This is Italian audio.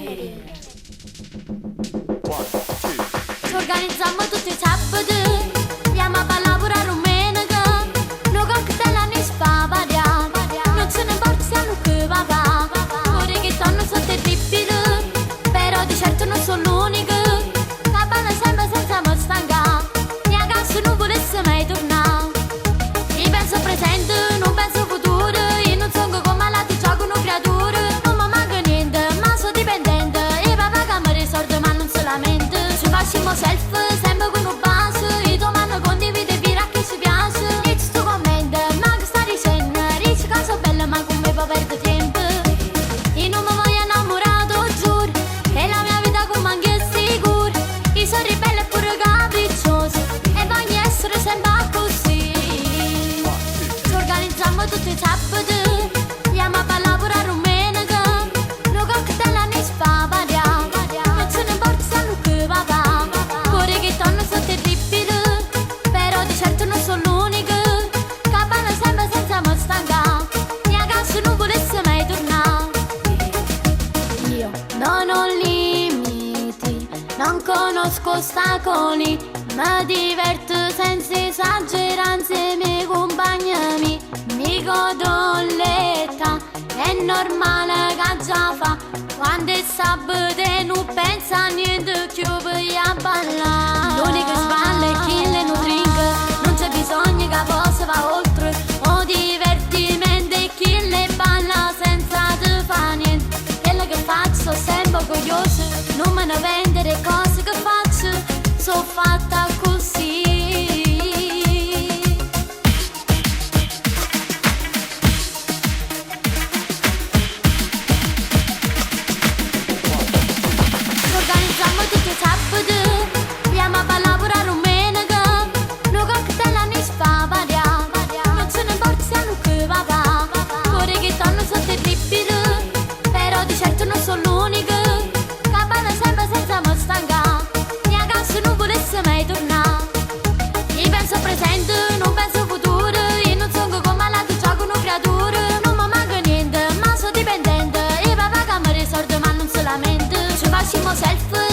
Ci organizziamo tutti i sabati, andiamo a lavorare domenica, noi cocktail ne spavadiamo, non ce ne portiamo che va va, ora che tonno sono terribili, però di certo non sono l'unica, la balla sempre senza me stanca, mia casa non volesse mai tornare, io penso presente, non penso futuro, io non sono come la ti gioco una creatura, non mi manca niente, ma sono dipendente, e papà che mi risorge ma non solamente, ci facciamo self, sempre con un basso, io domando condivide vira che ci piace, dici tu commenta, ma che sta dicendo, dici che sono bella ma come può perdere tempo, io non mi voglio innamorare, lo giuro, e la mia vita come anche sicuro, io sono ribelle e pure capricciosa, e voglio essere sempre così, ci organizziamo tutti i sabati, andiamo a lavorare domenica, noi cocktail ne spavadiamo, non ce ne portiamo che va va, ora che tonno sono terribili, però di certo non sono l'unica, che balla sempre senza me stanca, mia casa non volesse mai tornare, io non ho limiti, non conosco ostacoli, mi diverto senza esageranze, i miei compagni mi godo l'età, è normale che già fa, quando è sabato e non pensa a niente più per a ballare, l'unica sballa è chi le non drink, non c'è bisogno che possa va oltre, o divertimento è chi le balla senza te fa niente, quello che faccio sono sempre orgogliosa, non me ne vendere cose che faccio, sono fatta così. Organizziamo tutti i sabati, andiamo a lavorare domenica, noi cocktail ne spavadiamo, non ce ne portiamo che va va, ora che tonno sono terribili, però di certo non sono l'unica, che balla sempre senza me stanca, mia casa non volesse mai tornare, io penso presente, non penso futuro, io non sono come la ti gioco una creatura, non mi manca niente, ma sono dipendente, e papà che mi risorge ma non solamente, ci facciamo self,